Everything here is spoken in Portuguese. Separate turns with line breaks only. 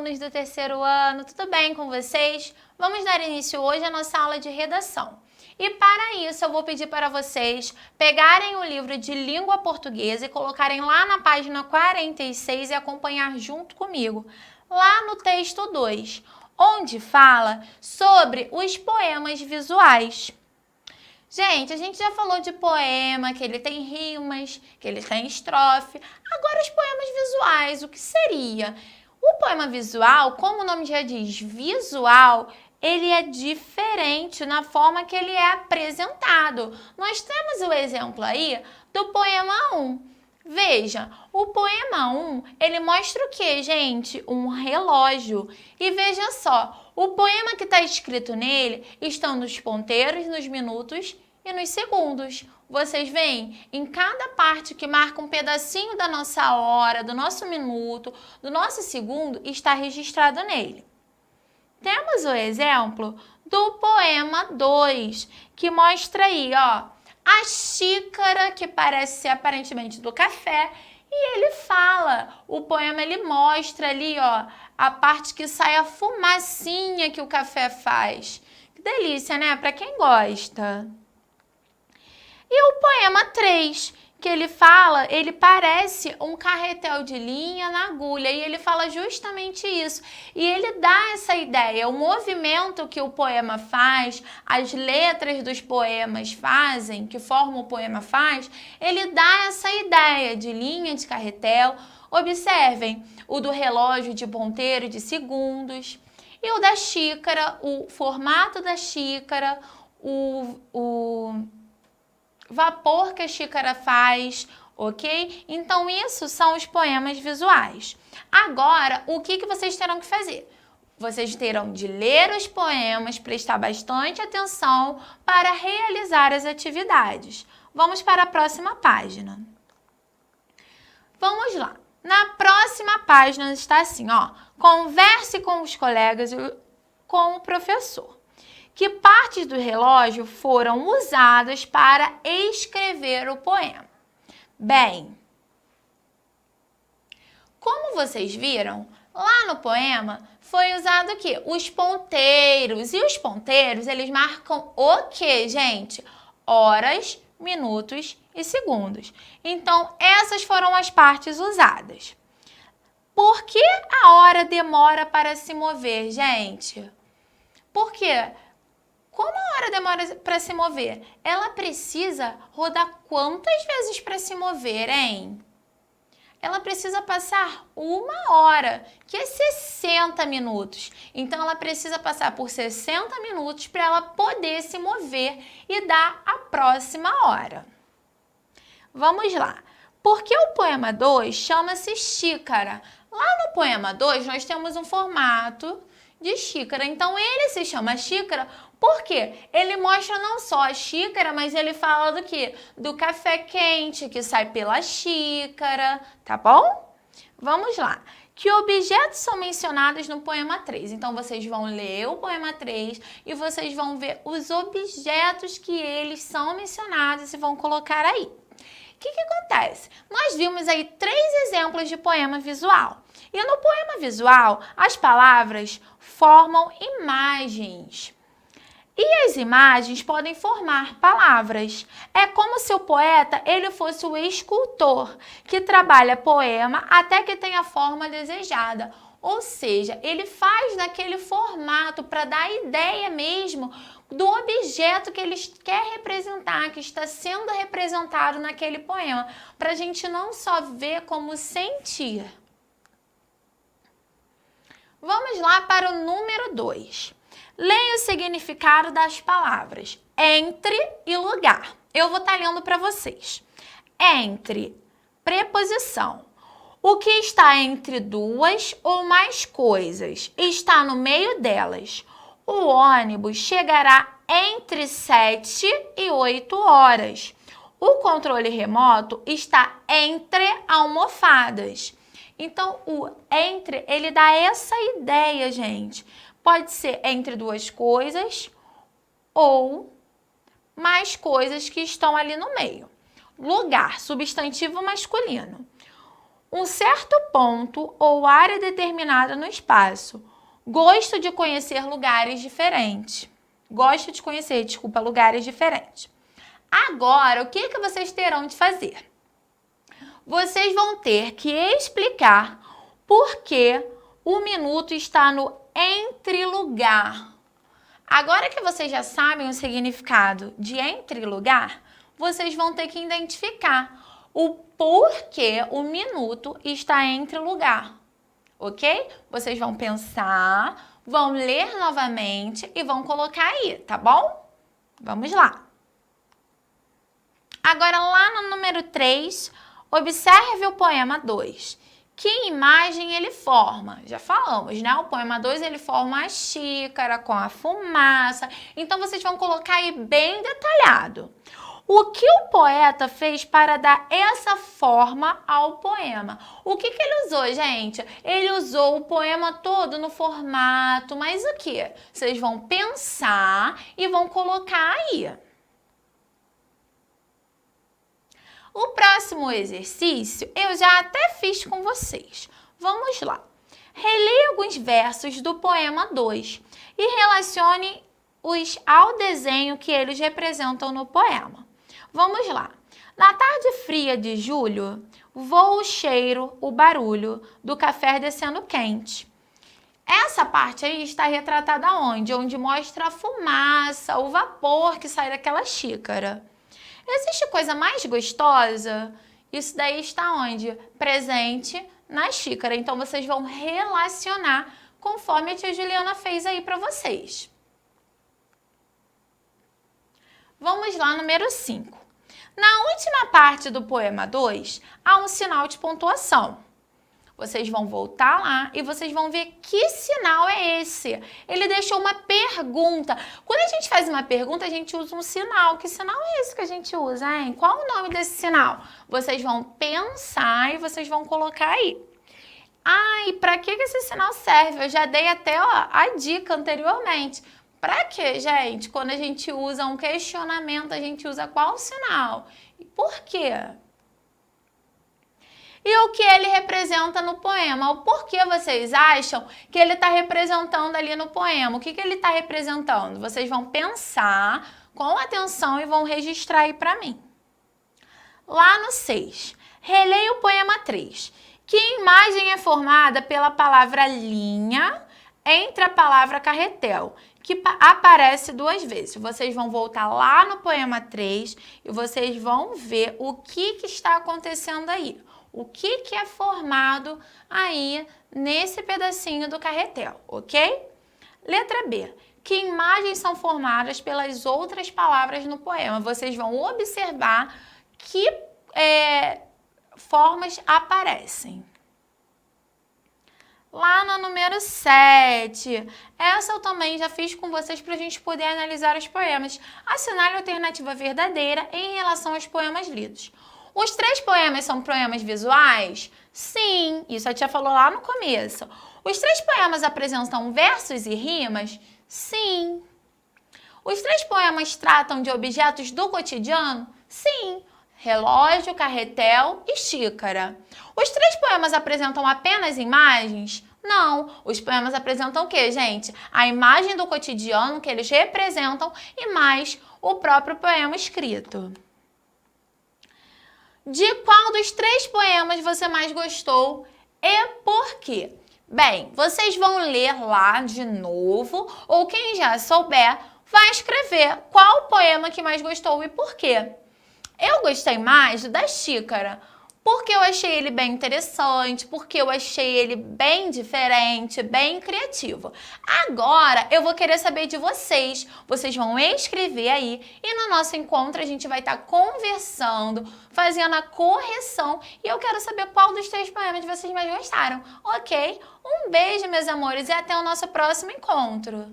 alunos do terceiro ano, tudo bem com vocês? Vamos dar início hoje à nossa aula de redação. E para isso eu vou pedir para vocês pegarem o livro de língua portuguesa e colocarem lá na página 46 e acompanhar junto comigo, lá no texto 2, onde fala sobre os poemas visuais. Gente, a gente já falou de poema, que ele tem rimas, que ele tem estrofe. Agora os poemas visuais, o que seria? O poema visual, como o nome já diz, visual, ele é diferente na forma que ele é apresentado. Nós temos o exemplo aí do poema 1. Veja, o poema 1, ele mostra o que, gente? Um relógio. E veja só, o poema que está escrito nele estão nos ponteiros, nos minutos e nos segundos. Vocês veem, em cada parte que marca um pedacinho da nossa hora, do nosso minuto, do nosso segundo, está registrado nele. Temos o exemplo do poema 2, que mostra aí, ó, a xícara, que parece ser aparentemente do café, e ele fala, o poema ele mostra ali, ó, a parte que sai a fumacinha que o café faz. Que delícia, né? Para quem gosta. E o poema 3, que ele fala, ele parece um carretel de linha na agulha, e ele fala justamente isso. E ele dá essa ideia, o movimento que o poema faz, as letras dos poemas fazem, que formam o poema faz, ele dá essa ideia de linha de carretel. Observem, o do relógio de ponteiro de segundos, e o da xícara, o formato da xícara, o vapor que a xícara faz, ok? Então, isso são os poemas visuais. Agora, o que vocês terão que fazer? Vocês terão de ler os poemas, prestar bastante atenção para realizar as atividades. Vamos para a próxima página. Vamos lá. Na próxima página está assim, ó. Converse com os colegas e com o professor. Que partes do relógio foram usadas para escrever o poema? Bem, como vocês viram, lá no poema foi usado o quê? Os ponteiros. E os ponteiros, eles marcam o quê, gente? Horas, minutos e segundos. Então, essas foram as partes usadas. Por que a hora demora para se mover, gente? Por quê? Como a hora demora para se mover? Ela precisa rodar quantas vezes para se mover, hein? Ela precisa passar 1 hora, que é 60 minutos. Então, ela precisa passar por 60 minutos para ela poder se mover e dar a próxima hora. Vamos lá. Por que o poema 2 chama-se xícara? Lá no poema 2, nós temos um formato de xícara. Então, ele se chama xícara porque ele mostra não só a xícara, mas ele fala do quê? Do café quente que sai pela xícara, tá bom? Vamos lá. Que objetos são mencionados no poema 3? Então, vocês vão ler o poema 3 e vocês vão ver os objetos que eles são mencionados e vão colocar aí. O que acontece? Nós vimos aí 3 exemplos de poema visual. E no poema visual, as palavras formam imagens. E as imagens podem formar palavras. É como se o poeta ele fosse o escultor, que trabalha poema até que tenha a forma desejada. Ou seja, ele faz naquele formato para dar a ideia mesmo do objeto que ele quer representar, que está sendo representado naquele poema, para a gente não só ver como sentir. Vamos lá para o número 2. Leia o significado das palavras entre e lugar. Eu vou estar lendo para vocês. Entre, preposição. O que está entre duas ou mais coisas está no meio delas. O ônibus chegará entre 7 e 8 horas. O controle remoto está entre almofadas. Então, o entre, ele dá essa ideia, gente. Pode ser entre duas coisas ou mais coisas que estão ali no meio. Lugar, substantivo masculino. Um certo ponto ou área determinada no espaço. Gosto de conhecer lugares diferentes. Gosto de conhecer, desculpa, lugares diferentes. Agora, o que vocês terão de fazer? Vocês vão ter que explicar por que o minuto está no entre lugar. Agora que vocês já sabem o significado de entre lugar, vocês vão ter que identificar o porquê o minuto está entre lugar, ok? Vocês vão pensar, vão ler novamente e vão colocar aí, tá bom? Vamos lá. Agora, lá no número 3, observe o poema 2. Que imagem ele forma? Já falamos, né? O poema 2, ele forma a xícara com a fumaça. Então, vocês vão colocar aí bem detalhado. O que o poeta fez para dar essa forma ao poema? O que ele usou, gente? Ele usou o poema todo no formato, mas o que? Vocês vão pensar e vão colocar aí. O próximo exercício eu já até fiz com vocês. Vamos lá. Releia alguns versos do poema 2 e relacione-os ao desenho que eles representam no poema. Vamos lá. Na tarde fria de julho, voa o cheiro, o barulho do café descendo quente. Essa parte aí está retratada onde? Onde mostra a fumaça, o vapor que sai daquela xícara. Existe coisa mais gostosa? Isso daí está onde? Presente na xícara. Então, vocês vão relacionar conforme a tia Juliana fez aí para vocês. Vamos lá, número 5. Na última parte do poema 2, há um sinal de pontuação. Vocês vão voltar lá e vocês vão ver que sinal é esse. Ele deixou uma pergunta. Quando a gente faz uma pergunta, a gente usa um sinal. Que sinal é esse que a gente usa, hein? Qual o nome desse sinal? Vocês vão pensar e vocês vão colocar aí. E para que esse sinal serve? Eu já dei até a dica anteriormente. Para que, gente? Quando a gente usa um questionamento, a gente usa qual sinal? E por quê? E o que ele representa no poema? O porquê vocês acham que ele está representando ali no poema? O que ele está representando? Vocês vão pensar com atenção e vão registrar aí para mim. Lá no 6, releia o poema 3. Que imagem é formada pela palavra linha entre a palavra carretel, que aparece 2 vezes. Vocês vão voltar lá no poema 3 e vocês vão ver o que está acontecendo aí. O que é formado aí nesse pedacinho do carretel, ok? Letra B. Que imagens são formadas pelas outras palavras no poema? Vocês vão observar que formas aparecem. Lá no número 7, essa eu também já fiz com vocês para a gente poder analisar os poemas. Assinale a alternativa verdadeira em relação aos poemas lidos. Os 3 poemas são poemas visuais? Sim, isso a tia falou lá no começo. Os 3 poemas apresentam versos e rimas? Sim. Os 3 poemas tratam de objetos do cotidiano? Sim. Relógio, carretel e xícara. Os 3 poemas apresentam apenas imagens? Não. Os poemas apresentam o quê, gente? A imagem do cotidiano que eles representam e mais o próprio poema escrito. De qual dos 3 poemas você mais gostou e por quê? Bem, vocês vão ler lá de novo, ou quem já souber, vai escrever qual o poema que mais gostou e por quê. Eu gostei mais do da xícara, porque eu achei ele bem interessante, porque eu achei ele bem diferente, bem criativo. Agora, eu vou querer saber de vocês. Vocês vão escrever aí e no nosso encontro a gente vai estar conversando, fazendo a correção e eu quero saber qual dos 3 poemas vocês mais gostaram, ok? Um beijo, meus amores, e até o nosso próximo encontro.